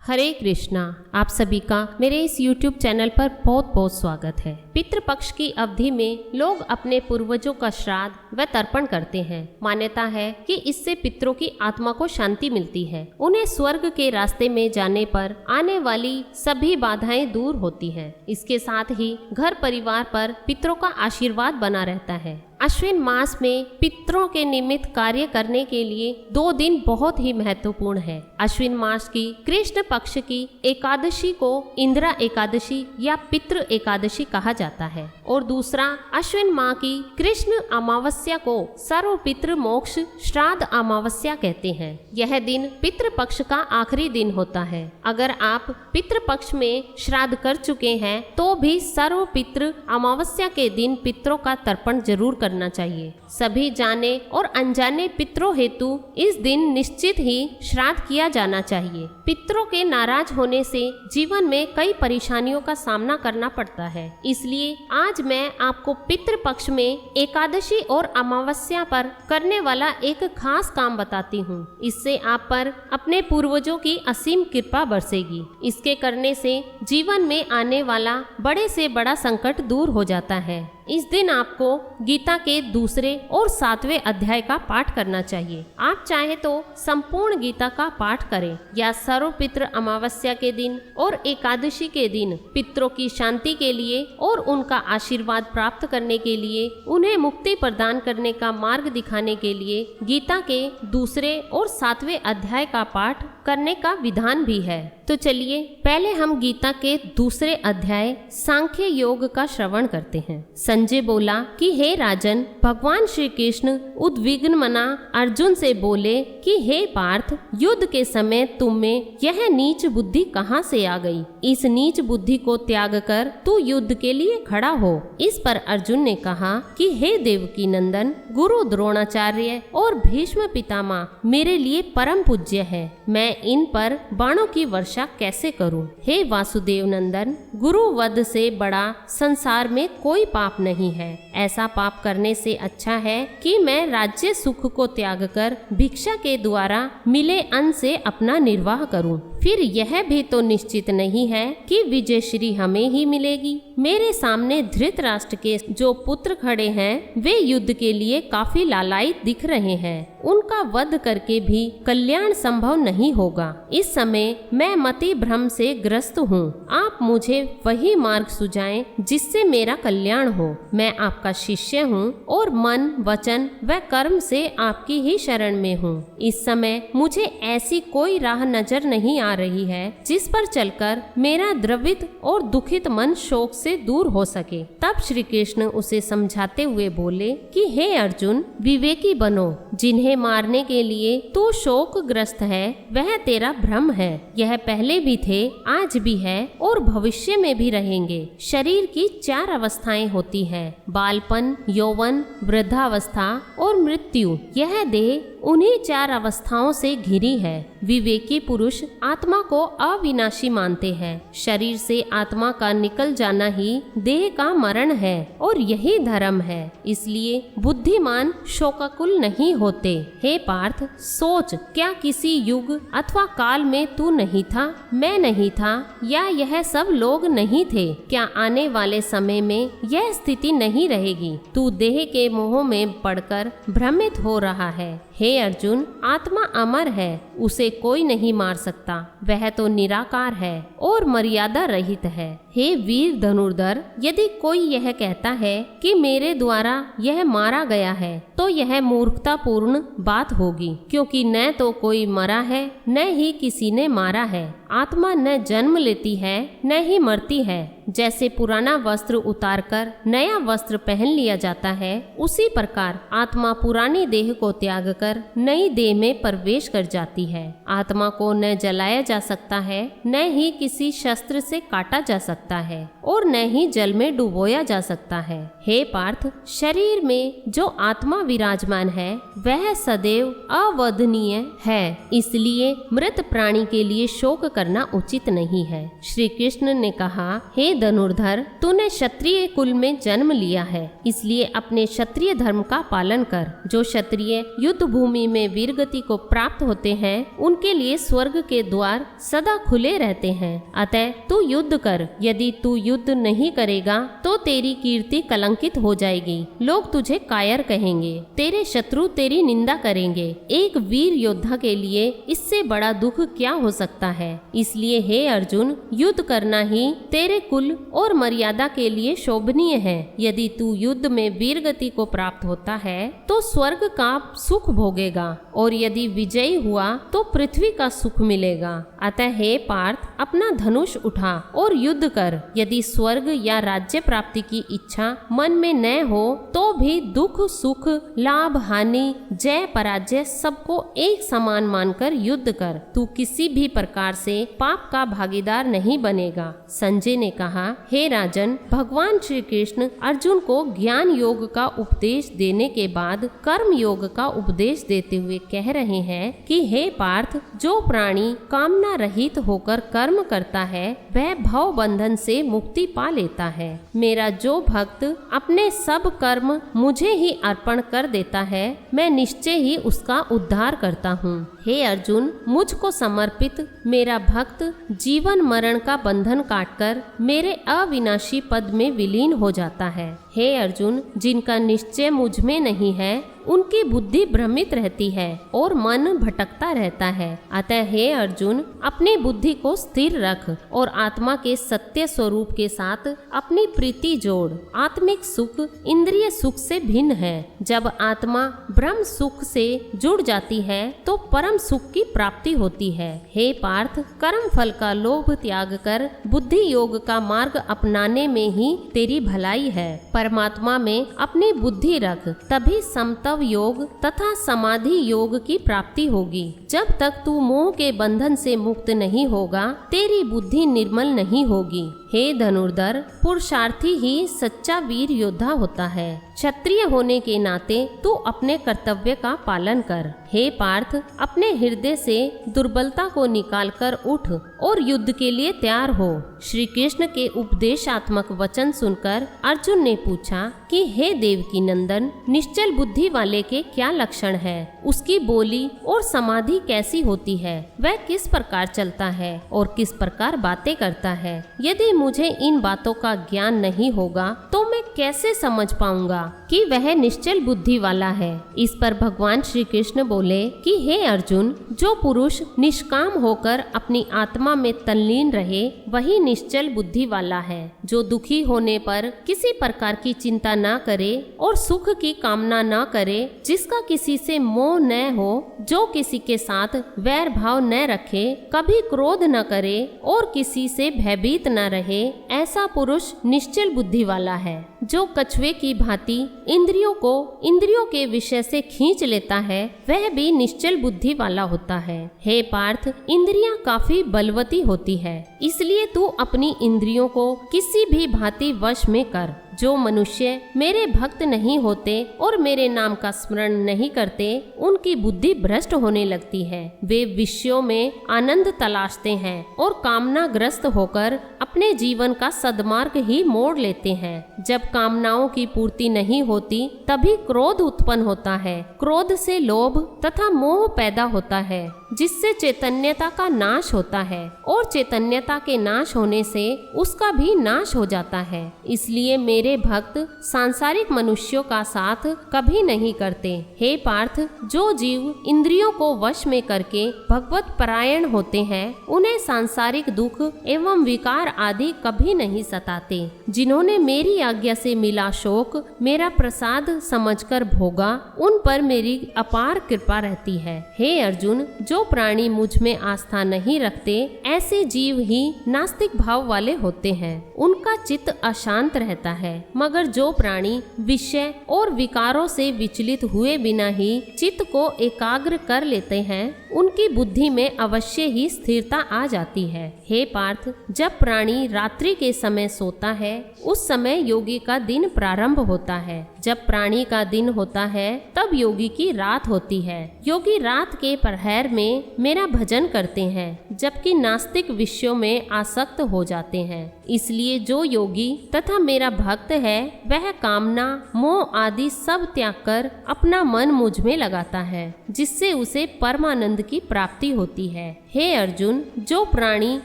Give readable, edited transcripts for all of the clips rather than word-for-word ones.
हरे कृष्णा। आप सभी का मेरे इस YouTube चैनल पर बहुत बहुत स्वागत है। पितृपक्ष की अवधि में लोग अपने पूर्वजों का श्राद्ध व तर्पण करते हैं। मान्यता है कि इससे पितरों की आत्मा को शांति मिलती है। उन्हें स्वर्ग के रास्ते में जाने पर आने वाली सभी बाधाएं दूर होती हैं। इसके साथ ही घर परिवार पर पितरों का आशीर्वाद बना रहता है। अश्विन मास में पितरों के निमित्त कार्य करने के लिए 2 दिन बहुत ही महत्वपूर्ण है। अश्विन मास की कृष्ण पक्ष की एकादशी को इंदिरा एकादशी या पितृ एकादशी कहा जाता है और दूसरा अश्विन माह की कृष्ण अमावस्या को सर्व पितृ मोक्ष श्राद्ध अमावस्या कहते हैं। यह दिन पितृ पक्ष का आखिरी दिन होता है। अगर आप पितृ पक्ष में श्राद्ध कर चुके हैं तो भी सर्व पितृ अमावस्या के दिन पितरों का तर्पण जरूर करना चाहिए। सभी जाने और अनजाने पितरों हेतु इस दिन निश्चित ही श्राद्ध किया जाना चाहिए। पितरों के नाराज होने से जीवन में कई परेशानियों का सामना करना पड़ता है। इसलिए आज मैं आपको पितृ पक्ष में एकादशी और अमावस्या पर करने वाला एक खास काम बताती हूँ। इससे आप पर अपने पूर्वजों की असीम कृपा बरसेगी। इसके करने से जीवन में आने वाला बड़े से बड़ा संकट दूर हो जाता है। इस दिन आपको गीता के 2 और 7वें अध्याय का पाठ करना चाहिए। आप चाहे तो संपूर्ण गीता का पाठ करें या सर्व पितृ अमावस्या के दिन और एकादशी के दिन पितरों की शांति के लिए और उनका आशीर्वाद प्राप्त करने के लिए, उन्हें मुक्ति प्रदान करने का मार्ग दिखाने के लिए गीता के 2 और 7वें अध्याय का पाठ करने का विधान भी है। तो चलिए पहले हम गीता के 2 अध्याय सांख्य योग का श्रवण करते हैं। संजय बोला कि हे राजन, भगवान श्री कृष्ण उद्विग्न मना अर्जुन से बोले कि हे पार्थ, युद्ध के समय तुम में यह नीच बुद्धि कहाँ से आ गई? इस नीच बुद्धि को त्याग कर तू युद्ध के लिए खड़ा हो। इस पर अर्जुन ने कहा कि हे देवकी नंदन, गुरु द्रोणाचार्य और भीष्म पितामह मेरे लिए परम पूज्य है। मैं इन पर बाणों की वर्षा कैसे करूं? हे वासुदेव नंदन, गुरु वध से बड़ा संसार में कोई पाप नहीं है। ऐसा पाप करने से अच्छा है कि मैं राज्य सुख को त्याग कर भिक्षा के द्वारा मिले अन्न से अपना निर्वाह करूं। फिर यह भी तो निश्चित नहीं है कि विजय श्री हमें ही मिलेगी। मेरे सामने धृतराष्ट्र के जो पुत्र खड़े हैं वे युद्ध के लिए काफी लालायित दिख रहे हैं। उनका वध करके भी कल्याण संभव नहीं होगा। इस समय मैं मति भ्रम से ग्रस्त हूँ। आप मुझे वही मार्ग सुझाएं जिससे मेरा कल्याण हो। मैं आपका शिष्य हूँ और मन, वचन व कर्म से आपकी ही शरण में हूँ। इस समय मुझे ऐसी कोई राह नजर नहीं आ रही है जिस पर चलकर मेरा द्रवित और दुखित मन शोक से दूर हो सके। तब श्री कृष्ण उसे समझाते हुए बोले कि हे अर्जुन, विवेकी बनो। जिन्हें मारने के लिए तू शोक ग्रस्त है वह तेरा भ्रम है। यह पहले भी थे, आज भी है और भविष्य में भी रहेंगे। शरीर की 4 अवस्थाएं होती है, बालपन, यौवन, वृद्धावस्था और मृत्यु। यह देह उन्हीं 4 अवस्थाओं से घिरी है। विवेकी पुरुष आत्मा को अविनाशी मानते हैं। शरीर से आत्मा का निकल जाना ही देह का मरण है और यही धर्म है। इसलिए बुद्धिमान शोकाकुल नहीं होते। हे पार्थ, सोच, क्या किसी युग अथवा काल में तू नहीं था, मैं नहीं था या यह सब लोग नहीं थे? क्या आने वाले समय में यह स्थिति नहीं रहेगी? तू देह के मोह में पड़कर भ्रमित हो रहा है। हे अर्जुन, आत्मा अमर है, उसे कोई नहीं मार सकता। वह तो निराकार है और मर्यादा रहित है। हे वीर धनुर्धर, यदि कोई यह कहता है कि मेरे द्वारा यह मारा गया है तो यह मूर्खतापूर्ण बात होगी, क्योंकि न तो कोई मरा है न ही किसी ने मारा है। आत्मा न जन्म लेती है न ही मरती है। जैसे पुराना वस्त्र उतारकर नया वस्त्र पहन लिया जाता है, उसी प्रकार आत्मा पुरानी देह को त्याग कर नई देह में प्रवेश कर जाती है। आत्मा को न जलाया जा सकता है न ही किसी शस्त्र से काटा जा सकता है। और न ही जल में डुबोया जा सकता है। हे पार्थ, शरीर में जो आत्मा विराजमान है वह सदैव अवदनीय है, इसलिए मृत प्राणी के लिए शोक करना उचित नहीं है। श्री कृष्ण ने कहा, हे धनुर्धर, तूने क्षत्रिय कुल में जन्म लिया है, इसलिए अपने क्षत्रिय धर्म का पालन कर। जो क्षत्रिय युद्ध भूमि में वीरगति को प्राप्त होते हैं उनके लिए स्वर्ग के द्वार सदा खुले रहते हैं। अतः तू युद्ध कर। यदि तू युद्ध नहीं करेगा तो तेरी कीर्ति कलंकित हो जाएगी। लोग तुझे कायर कहेंगे, तेरे शत्रु तेरी निंदा करेंगे। एक वीर योद्धा के लिए इससे बड़ा दुख क्या हो सकता है। इसलिए हे अर्जुन, युद्ध करना ही तेरे कुल और मर्यादा के लिए शोभनीय है। यदि तू युद्ध में वीरगति को प्राप्त होता है तो स्वर्ग का सुख भोगेगा, और यदि विजयी हुआ तो पृथ्वी का सुख मिलेगा। अतः हे पार्थ, अपना धनुष उठा और युद्ध कर। यदि स्वर्ग या राज्य प्राप्ति की इच्छा मन में न हो तो भी दुख सुख, लाभ हानि, जय पराजय सबको एक समान मानकर युद्ध कर। तू किसी भी प्रकार से पाप का भागीदार नहीं बनेगा। संजय ने कहा, हे राजन, भगवान श्री कृष्ण अर्जुन को ज्ञान योग का उपदेश देने के बाद कर्म योग का उपदेश देते हुए कह रहे हैं कि हे पार्थ, जो प्राणी कामना रहित होकर कर्म करता है वह भव बंधन से मुक्ति पा लेता है। मेरा जो भक्त अपने सब कर्म मुझे ही अर्पण कर देता है, मैं निश्चय ही उसका उद्धार करता हूँ। हे अर्जुन, मुझको समर्पित मेरा भक्त जीवन मरण का बंधन काटकर मेरे अविनाशी पद में विलीन हो जाता है। हे अर्जुन, जिनका निश्चय मुझ में नहीं है उनकी बुद्धि भ्रमित रहती है और मन भटकता रहता है। अतः हे अर्जुन, अपनी बुद्धि को स्थिर रख और आत्मा के सत्य स्वरूप के साथ अपनी प्रीति जोड़। आत्मिक सुख इंद्रिय सुख से भिन्न है। जब आत्मा ब्रह्म सुख से जुड़ जाती है तो परम सुख की प्राप्ति होती है। हे पार्थ, कर्म फल का लोभ त्याग कर बुद्धि योग का मार्ग अपनाने में ही तेरी भलाई है। परमात्मा में अपनी बुद्धि रख, तभी समता योग तथा समाधि योग की प्राप्ति होगी। जब तक तू मोह के बंधन से मुक्त नहीं होगा, तेरी बुद्धि निर्मल नहीं होगी। हे धनुर्धर, पुरुषार्थी ही सच्चा वीर योद्धा होता है। क्षत्रिय होने के नाते तू अपने कर्तव्य का पालन कर। हे पार्थ, अपने हृदय से दुर्बलता को निकालकर उठ और युद्ध के लिए तैयार हो। श्री कृष्ण के उपदेशात्मक वचन सुनकर अर्जुन ने पूछा कि हे देवकी नंदन, निश्चल बुद्धि वाले के क्या लक्षण है? उसकी बोली और समाधि कैसी होती है? वह किस प्रकार चलता है और किस प्रकार बातें करता है? यदि मुझे इन बातों का ज्ञान नहीं होगा तो मैं कैसे समझ पाऊंगा कि वह निश्चल बुद्धि वाला है। इस पर भगवान श्री कृष्ण बोले कि हे अर्जुन, जो पुरुष निष्काम होकर अपनी आत्मा में तल्लीन रहे वही निश्चल बुद्धि वाला है। जो दुखी होने पर किसी प्रकार की चिंता न करे और सुख की कामना न करे, जिसका किसी से मोह न हो, जो किसी के साथ वैर भाव न रखे, कभी क्रोध न करे और किसी से भयभीत न रहे, ऐसा पुरुष निश्चल बुद्धि वाला है। जो कछुए की भांति इंद्रियों को इंद्रियों के विषय से खींच लेता है, वह भी निश्चल बुद्धि वाला होता है। हे पार्थ, इंद्रियां काफी बलवती होती है, इसलिए तू अपनी इंद्रियों को किसी भी भांति वश में कर। जो मनुष्य मेरे भक्त नहीं होते और मेरे नाम का स्मरण नहीं करते, उनकी बुद्धि भ्रष्ट होने लगती है। वे विषयों में आनंद तलाशते हैं और कामनाग्रस्त होकर अपने जीवन का सद्मार्ग ही मोड़ लेते हैं। जब कामनाओं की पूर्ति नहीं होती तभी क्रोध उत्पन्न होता है। क्रोध से लोभ तथा मोह पैदा होता है, जिससे चैतन्यता का नाश होता है और चैतन्यता के नाश होने से उसका भी नाश हो जाता है। इसलिए मेरे भक्त सांसारिक मनुष्यों का साथ कभी नहीं करते। हे पार्थ, जो जीव इंद्रियों को वश में करके भगवत परायण होते हैं, उन्हें सांसारिक दुख एवं विकार आदि कभी नहीं सताते। जिन्होंने मेरी आज्ञा से मिला शोक मेरा प्रसाद समझकर भोगा, उन पर मेरी अपार कृपा रहती है। हे अर्जुन, जो प्राणी मुझ में आस्था नहीं रखते, ऐसे जीव ही नास्तिक भाव वाले होते हैं। उनका चित्त अशांत रहता है। मगर जो प्राणी विषय और विकारों से विचलित हुए बिना ही चित्त को एकाग्र कर लेते हैं, उनकी बुद्धि में अवश्य ही स्थिरता आ जाती है। हे पार्थ, जब प्राणी रात्रि के समय सोता है, उस समय योगी का दिन प्रारंभ होता है। जब प्राणी का दिन होता है, तब योगी की रात होती है। योगी रात के प्रहर में मेरा भजन करते हैं, जबकि नास्तिक विषयों में आसक्त हो जाते हैं। इसलिए जो योगी तथा मेरा भक्त है, वह कामना, मोह आदि सब त्याग कर अपना मन मुझ में लगाता है, जिससे उसे परमानंद की प्राप्ति होती है। हे अर्जुन, जो प्राणी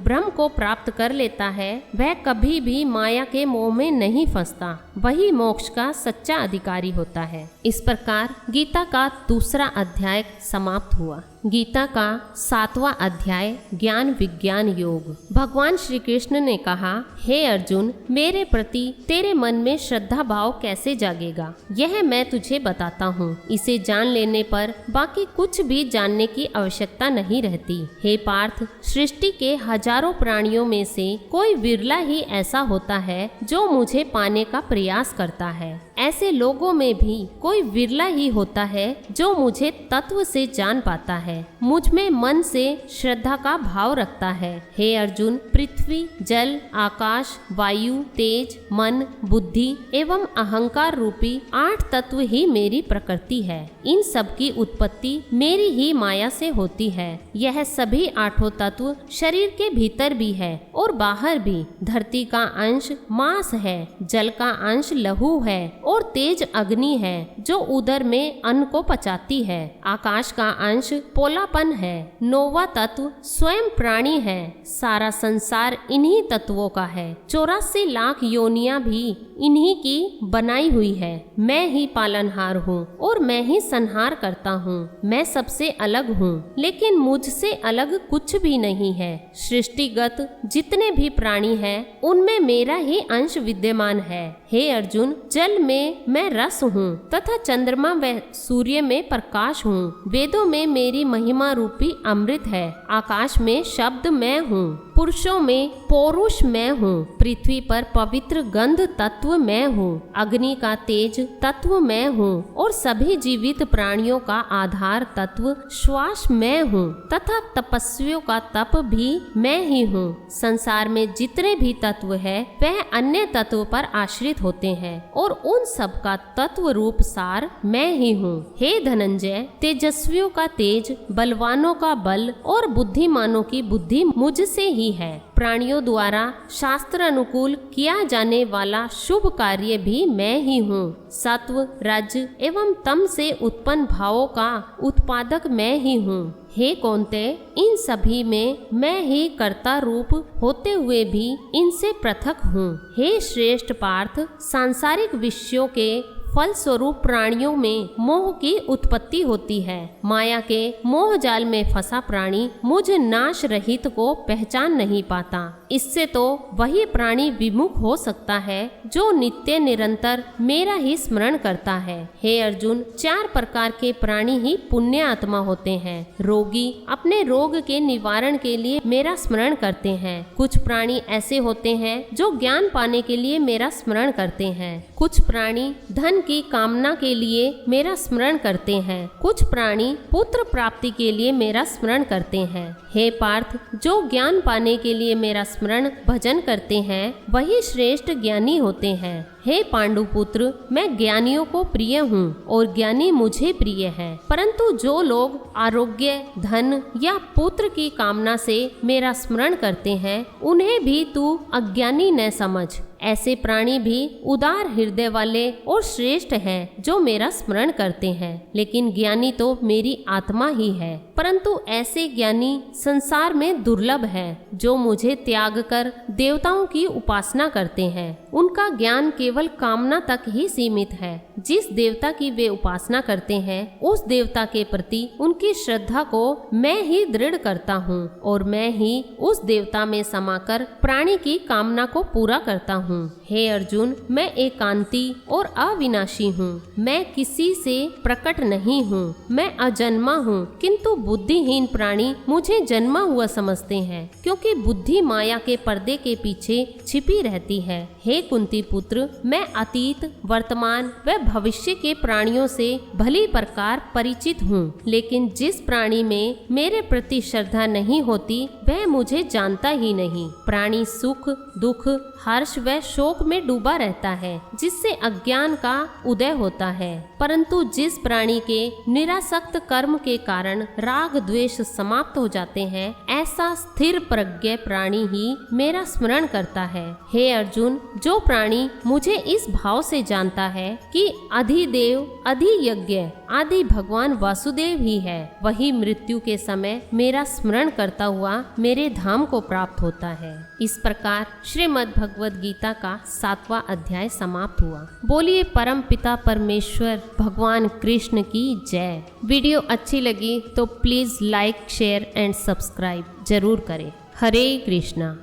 ब्रह्म को प्राप्त कर लेता है, वह कभी भी माया के मोह में नहीं फंसता। वही मोक्ष का सच्चा अधिकारी होता है। इस प्रकार गीता का दूसरा अध्याय समाप्त हुआ। गीता का 7वां अध्याय ज्ञान विज्ञान योग। भगवान श्री कृष्ण ने कहा, हे अर्जुन, मेरे प्रति तेरे मन में श्रद्धा भाव कैसे जागेगा, यह मैं तुझे बताता हूँ। इसे जान लेने पर बाकी कुछ भी जानने की आवश्यकता नहीं रहती। हे पार्थ, सृष्टि के हजारों प्राणियों में से कोई विरला ही ऐसा होता है जो मुझे पाने का प्रयास करता है। ऐसे लोगों में भी कोई विरला ही होता है जो मुझे तत्व से जान पाता है, मुझ में मन से श्रद्धा का भाव रखता है। हे अर्जुन, पृथ्वी, जल, आकाश, वायु, तेज, मन, बुद्धि एवं अहंकार रूपी 8 तत्व ही मेरी प्रकृति है। इन सब की उत्पत्ति मेरी ही माया से होती है। यह सभी 8 तत्व शरीर के भीतर भी है और बाहर भी। धरती का अंश मांस है, जल का अंश लहू है और तेज अग्नि है जो उदर में अन्न को पचाती है। आकाश का अंश पोलापन है। 9वां तत्व स्वयं प्राणी है। सारा संसार इन्हीं तत्वों का है। 84 लाख योनियां भी इन्हीं की बनाई हुई है। मैं ही पालनहार हूँ और मैं ही संहार करता हूँ। मैं सबसे अलग हूँ, लेकिन मुझसे अलग कुछ भी नहीं है। सृष्टिगत जितने भी प्राणी हैं, उनमें मेरा ही अंश विद्यमान है। हे अर्जुन, जल में मैं रस हूँ तथा चंद्रमा व सूर्य में प्रकाश हूँ। वेदों में मेरी महिमा रूपी अमृत है। आकाश में शब्द मैं हूँ। पुरुषों में पौरुष मैं हूँ। पृथ्वी पर पवित्र गंध तत्व मैं हूँ। अग्नि का तेज तत्व मैं हूँ और सभी जीवित प्राणियों का आधार तत्व श्वास मैं हूँ तथा तपस्वियों का तप भी मैं ही हूँ। संसार में जितने भी तत्व है, वह अन्य तत्व पर आश्रित होते हैं और उन सब का तत्व रूप सार मैं ही हूँ। हे धनंजय, तेजस्वियों का तेज, बलवानों का बल और बुद्धिमानों की बुद्धि मुझसे ही है। प्राणियों द्वारा शास्त्र अनुकूल किया जाने वाला शुभ कार्य भी मैं ही हूँ। सत्व, रज एवं तम से उत्पन्न भावों का उत्पादक मैं ही हूँ। हे कौन्तेय, इन सभी में मैं ही कर्ता रूप होते हुए भी इनसे पृथक हूँ। हे श्रेष्ठ पार्थ, सांसारिक विषयों के फल स्वरूप प्राणियों में मोह की उत्पत्ति होती है। माया के मोह जाल में फंसा प्राणी मुझ नाश रहित को पहचान नहीं पाता। इससे तो वही प्राणी विमुख हो सकता है जो नित्य निरंतर मेरा ही स्मरण करता है। हे अर्जुन, 4 प्रकार के प्राणी ही पुण्य आत्मा होते हैं। रोगी अपने रोग के निवारण के लिए मेरा स्मरण करते हैं। कुछ प्राणी ऐसे होते हैं जो ज्ञान पाने के लिए मेरा स्मरण करते हैं। कुछ प्राणी धन की कामना के लिए मेरा स्मरण करते हैं। कुछ प्राणी पुत्र प्राप्ति के लिए मेरा स्मरण करते हैं। हे पार्थ, जो ज्ञान पाने के लिए मेरा स्मरण भजन करते हैं, वही श्रेष्ठ ज्ञानी होते हैं। हे पांडुपुत्र, मैं ज्ञानियों को प्रिय हूँ और ज्ञानी मुझे प्रिय है। परंतु जो लोग आरोग्य, धन या पुत्र की कामना से मेरा स्मरण करते हैं, उन्हें भी तू अज्ञानी न समझ। ऐसे प्राणी भी उदार हृदय वाले और श्रेष्ठ हैं जो मेरा स्मरण करते हैं। लेकिन ज्ञानी तो मेरी आत्मा ही है। परंतु ऐसे ज्ञानी संसार में दुर्लभ हैं जो मुझे त्याग कर देवताओं की उपासना करते हैं। उनका ज्ञान केवल कामना तक ही सीमित है। जिस देवता की वे उपासना करते हैं उस देवता के प्रति उनकी श्रद्धा को मैं ही दृढ़ करता हूँ और मैं ही उस देवता में समाकर प्राणी की कामना को पूरा करता हूँ। हे अर्जुन, मैं एकांती और अविनाशी हूँ, मैं किसी से प्रकट नहीं हूँ, मैं अजन्मा हूँ, किंतु बुद्धिहीन प्राणी मुझे जन्मा हुआ समझते हैं, क्योंकि बुद्धि माया के पर्दे के पीछे छिपी रहती है। हे कुंती पुत्र, मैं अतीत, वर्तमान व भविष्य के प्राणियों से भली प्रकार परिचित हूँ, लेकिन जिस प्राणी में मेरे प्रति श्रद्धा नहीं होती वह मुझे जानता ही नहीं। प्राणी सुख, दुख, हर्ष व शोक में डूबा रहता है, जिससे अज्ञान का उदय होता है, परंतु जिस प्राणी के निरासक्त कर्म के कारण राग द्वेष समाप्त हो जाते हैं, ऐसा स्थिर प्रज्ञ प्राणी ही मेरा स्मरण करता है। हे अर्जुन, जो प्राणी मुझे इस भाव से जानता है कि अधिदेव, अधियज्ञ, आदि भगवान वासुदेव ही है, वही मृत्यु के समय मेरा स्मरण करता हुआ मेरे धाम को प्राप्त होता है। इस प्रकार श्रीमद् भगवद गीता का 7वां अध्याय समाप्त हुआ। बोलिए परम पिता परमेश्वर भगवान कृष्ण की जय। वीडियो अच्छी लगी तो please like, share and subscribe जरूर करें। हरे कृष्णा।